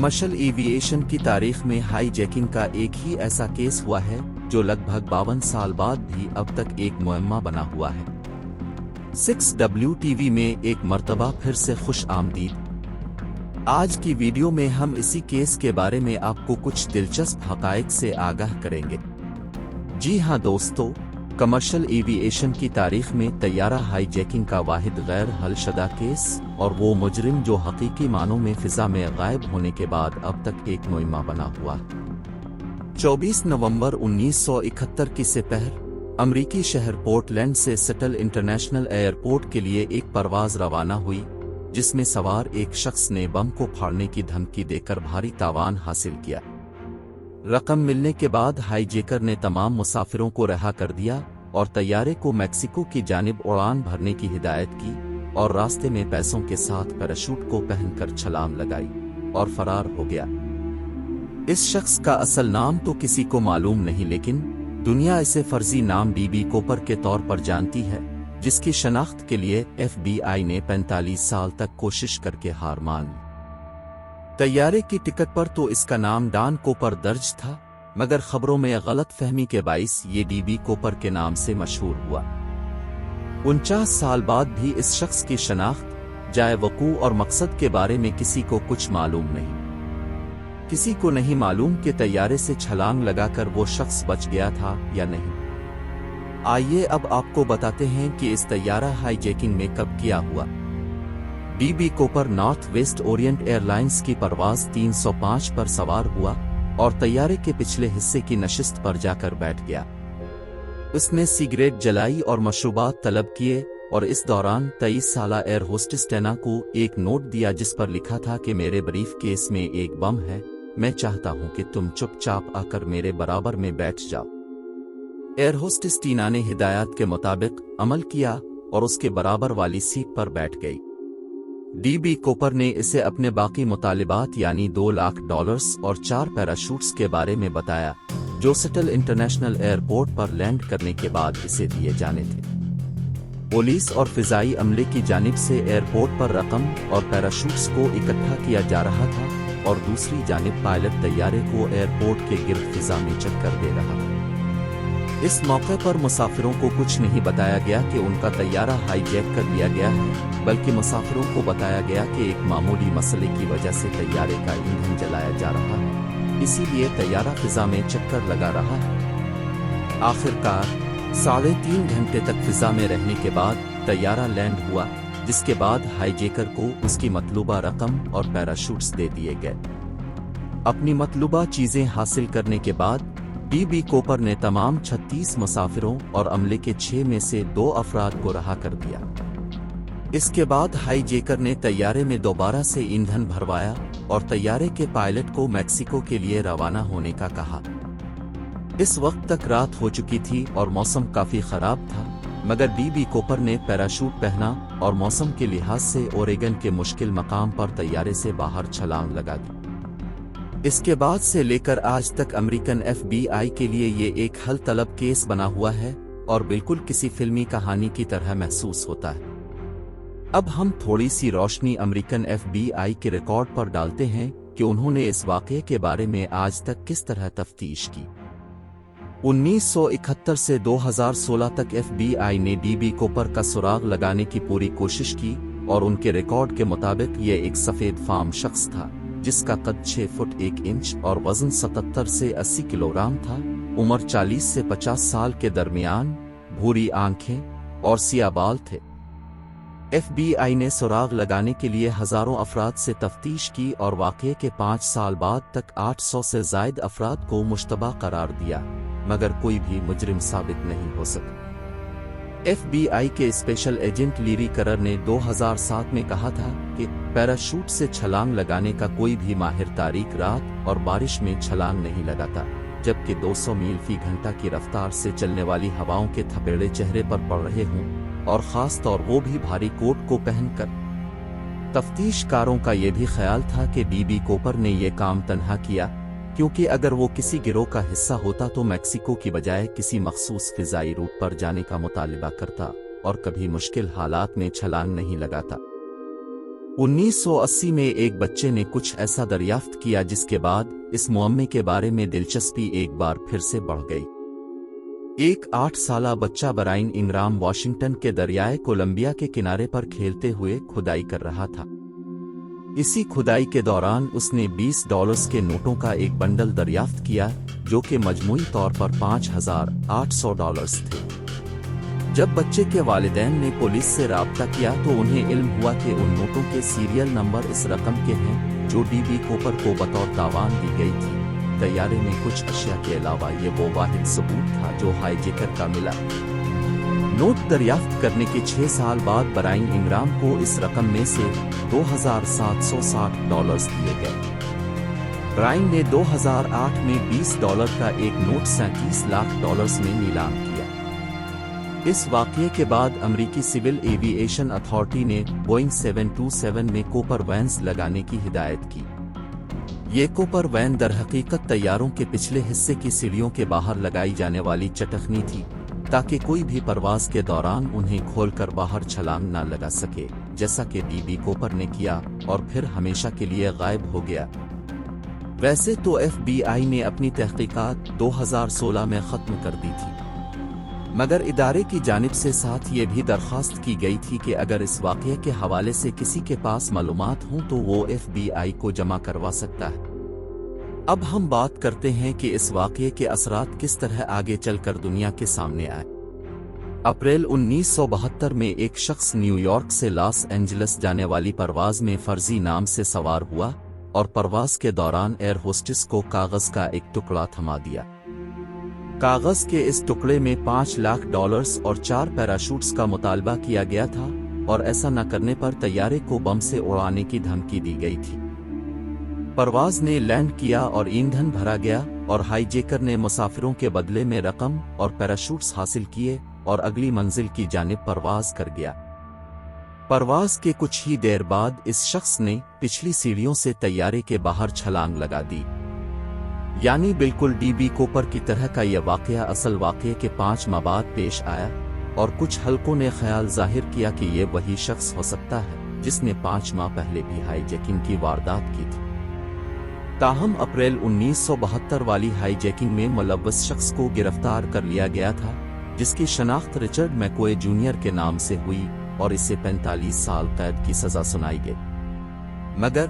Commercial aviation की तारीख में हाई जैकिंग का एक ही ऐसा केस हुआ है जो लगभग 52 साल बाद भी अब तक एक मुअम्मा बना हुआ है। 6WTV में एक मर्तबा फिर से खुश आमदीद। आज की वीडियो में हम इसी केस के बारे में आपको कुछ दिलचस्प हक़ाइक़ से आगाह करेंगे। जी हां दोस्तों, कमर्शियल एविएशन की तारीख में तैयारा हाईजैकिंग का वाहिद गैर हल शुदा केस और वो मुजरिम जो हकीकी मानों में फिजा में गायब होने के बाद अब तक एक मुइम्मा बना हुआ। 24 नवंबर 1971 की दोपहर अमरीकी शहर पोर्टलैंड से सेटल इंटरनेशनल एयरपोर्ट के लिए एक परवाज रवाना हुई, जिसमें सवार एक शख्स ने बम को फाड़ने की धमकी देकर भारी तावान हासिल किया। रकम मिलने के बाद हाईजैकर ने तमाम मुसाफिरों को रिहा कर दिया और तैयारे को मैक्सिको की जानिब उड़ान भरने की हिदायत की और रास्ते में पैसों के साथ पैराशूट को पहनकर छलांग लगाई और फरार हो गया। इस शख्स का असल नाम तो किसी को मालूम नहीं, लेकिन दुनिया इसे फर्जी नाम बीबी कोपर के तौर पर जानती है, जिसकी शनाख्त के लिए FBI ने 45 साल तक कोशिश करके हार मान ली। तैयारे की टिकट पर तो इसका नाम डॉन कोपर दर्ज था, मगर खबरों में गलत फहमी के बाइस ये बीबी कोपर के नाम से मशहूर हुआ। 49 साल बाद भी इस शख्स की शनाख्त, जाए वकू और मकसद के बारे में किसी को कुछ मालूम नहीं। किसी को नहीं मालूम कि तैयारे से छलांग लगाकर वो शख्स बच गया था या नहीं। आइए अब आपको बताते हैं कि इस तैयारा हाईजैकिंग में कब किया हुआ। बीबी कोपर नॉर्थ वेस्ट ओरिएंट एयरलाइंस की परवाज 305 पर सवार हुआ और तैयारे के पिछले हिस्से की नशिस्त पर जाकर बैठ गया। उसने सिगरेट जलाई और मशरूबात तलब किए और इस दौरान 23 साला एयर होस्टेस टेना को एक नोट दिया जिस पर लिखा था कि मेरे ब्रीफ केस में एक बम है, मैं चाहता हूं कि तुम चुपचाप आकर मेरे बराबर में बैठ जाओ। एयर होस्टेस टीना ने हिदायत के मुताबिक अमल किया और उसके बराबर वाली सीट पर बैठ गई। बीबी कोपर ने इसे अपने बाकी मुतालिबात यानी $2 लाख और 4 पैराशूट्स के बारे में बताया, जो सेटल इंटरनेशनल एयरपोर्ट पर लैंड करने के बाद इसे दिए जाने थे। पुलिस और फिजाई अमले की जानिब से एयरपोर्ट पर रकम और पैराशूट्स को इकट्ठा किया जा रहा था और दूसरी जानिब पायलट तैयारे को एयरपोर्ट के गिर्द फिजा में चक्कर दे रहा था। इस मौके पर मुसाफिरों को कुछ नहीं बताया गया कि उनका तैयारा हाईजैक कर लिया गया है, बल्कि मुसाफिरों को बताया गया कि एक मामूली मसले की वजह से तैयारे का ईंधन जलाया जा रहा है, इसीलिए तैयारा फिजा में चक्कर लगा रहा है। आखिरकार 3.5 घंटे तक फिजा में रहने के बाद तैयारा लैंड हुआ, जिसके बाद हाईजैकर को उसकी मतलूबा रकम और पैराशूट्स दे दिए गए। अपनी मतलूबा चीजें हासिल करने के बाद बीबी कोपर ने तमाम 36 मुसाफिरों और अमले के 6 में से 2 अफराद को रहा कर दिया। इसके बाद हाईजैकर ने तैयारे में दोबारा से ईंधन भरवाया और तैयारे के पायलट को मैक्सिको के लिए रवाना होने का कहा। इस वक्त तक रात हो चुकी थी और मौसम काफी खराब था, मगर बीबी कोपर ने पैराशूट पहना और मौसम के लिहाज से ओरेगन के मुश्किल मकाम पर तैयारे से बाहर छलांग लगा दी। इसके बाद से लेकर आज तक अमेरिकन FBI के लिए ये एक हल तलब केस बना हुआ है और बिल्कुल किसी फिल्मी कहानी की तरह महसूस होता है। अब हम थोड़ी सी रोशनी अमेरिकन FBI के रिकॉर्ड पर डालते हैं कि उन्होंने इस वाक़ये के बारे में आज तक किस तरह तफ्तीश की। 1971 से 2016 तक FBI ने बीबी कोपर का सुराग लगाने की पूरी कोशिश की और उनके रिकॉर्ड के मुताबिक ये एक सफ़ेद फार्म शख्स था, जिसका कद 6 फुट 1 इंच और वजन 77 से 80 किलोग्राम था। उम्र 40 से 50 साल के दरमियान, भूरी आंखें और सियाह बाल थे। FBI ने सुराग लगाने के लिए हजारों अफराद से तफ्तीश की और वाक़ये के 5 साल बाद तक 800 से ज़ायद अफराद को मुश्तबा करार दिया, मगर कोई भी मुजरिम साबित नहीं हो सका। FBI के स्पेशल एजेंट लीरी करर ने 2007 में कहा था कि पैराशूट से छलांग लगाने का कोई भी माहिर तारीख रात और बारिश में छलांग नहीं लगाता, जबकि 200 मील फी घंटा की रफ्तार से चलने वाली हवाओं के थपेड़े चेहरे पर पड़ रहे हों, और खास तौर वो भी भारी कोट को पहनकर। तफ्तीशकारों का यह भी ख्याल था कि बीबी कोपर ने यह काम तन्हा किया, क्योंकि अगर वो किसी गिरोह का हिस्सा होता तो मैक्सिको की बजाय किसी मखसूस फिजाई रूट पर जाने का मुतालिबा करता और कभी मुश्किल हालात में छलांग नहीं लगाता। 1980 में एक बच्चे ने कुछ ऐसा दरियाफ्त किया जिसके बाद इस मुअम्मे के बारे में दिलचस्पी एक बार फिर से बढ़ गई। एक 8 साला बच्चा ब्रायन इंग्राम वाशिंगटन के दरियाए कोलंबिया के किनारे पर खेलते हुए खुदाई कर रहा था। इसी खुदाई के दौरान उसने $20 के नोटों का एक बंडल दरियाफ्त किया जो कि मजमूई तौर पर $5,800 थे। जब बच्चे के वालिदैन ने पुलिस से राब्ता किया तो उन्हें इल्म हुआ कि उन नोटों के सीरियल नंबर इस रकम के हैं जो डीबी कोपर को बतौर तावान दी गई थी। तैयारे में कुछ अशिया के अलावा ये वो वाहिद सबूत था जो हाईजैकर का मिला। नोट दरियाफ्त करने के 6 साल बाद ब्रायन इंग्राम को इस रकम में से $2,760 दिए गए। ब्रायन ने 2008 में $20 का एक नोट $37 लाख में नीलाम किया। इस वाक़ये के बाद अमरीकी सिविल एविएशन अथॉरिटी ने बोइंग 727 में कोपर वैन्स लगाने की हिदायत की। ये कोपर वैन दरहकीकत तैयारों के पिछले हिस्से की सीढ़ियों के बाहर लगाई जाने वाली चटखनी थी ताकि कोई भी परवाज के दौरान उन्हें खोलकर बाहर छलांग न लगा सके, जैसा कि डीबी कोपर ने किया और फिर हमेशा के लिए गायब हो गया। वैसे तो FBI ने अपनी तहकीकात 2016 में ख़त्म कर दी थी, मगर इदारे की जानिब से साथ ये भी दरख्वास्त की गई थी कि अगर इस वाक़ये के हवाले से किसी के पास मालूमात हों तो वो FBI को जमा करवा सकता है। अब हम बात करते हैं कि इस वाक़ये के असरात किस तरह आगे चलकर दुनिया के सामने आए। अप्रैल 1972 में एक शख्स न्यूयॉर्क से लॉस एंजलिस जाने वाली परवाज में फर्जी नाम से सवार हुआ और परवाज के दौरान एयर होस्टेस को कागज का एक टुकड़ा थमा दिया। कागज के इस टुकड़े में $5 लाख और 4 पैराशूट्स का मुतालबा किया गया था और ऐसा न करने पर तैयारे को बम से उड़ाने की धमकी दी गई थी। परवाज ने लैंड किया और ईंधन भरा गया और हाईजैकर ने मुसाफिरों के बदले में रकम और पैराशूट्स हासिल किए और अगली मंजिल की जानिब परवाज कर गया। परवाज के कुछ ही देर बाद इस शख्स ने पिछली सीढ़ियों से तैयारे के बाहर छलांग लगा दी। यानी बिल्कुल डीबी कोपर की तरह का यह वाक़या असल वाक़ये के 5 माह बाद पेश आया और कुछ हलकों ने ख्याल जाहिर किया कि ये वही शख्स हो सकता है जिसने 5 माह पहले भी हाईजैकिंग की वारदात की थी। ताहम अप्रैल 1972 वाली हाईजैकिंग में मुलव्वस शख्स को गिरफ्तार कर लिया गया था, जिसकी शनाख्त रिचर्ड मैकोए जूनियर के नाम से हुई और इसे 45 साल कैद की सजा सुनाई गई। मगर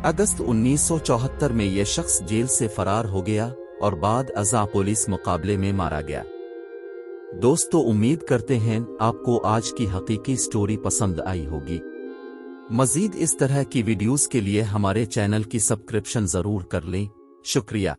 अगस्त 1974 में यह शख्स जेल से फरार हो गया और बाद अज़ा पुलिस मुकाबले में मारा गया। दोस्तों, उम्मीद करते हैं आपको आज की हकीकी स्टोरी पसंद आई होगी। मज़ीद इस तरह की वीडियोस के लिए हमारे चैनल की सब्सक्रिप्शन ज़रूर कर लें। शुक्रिया।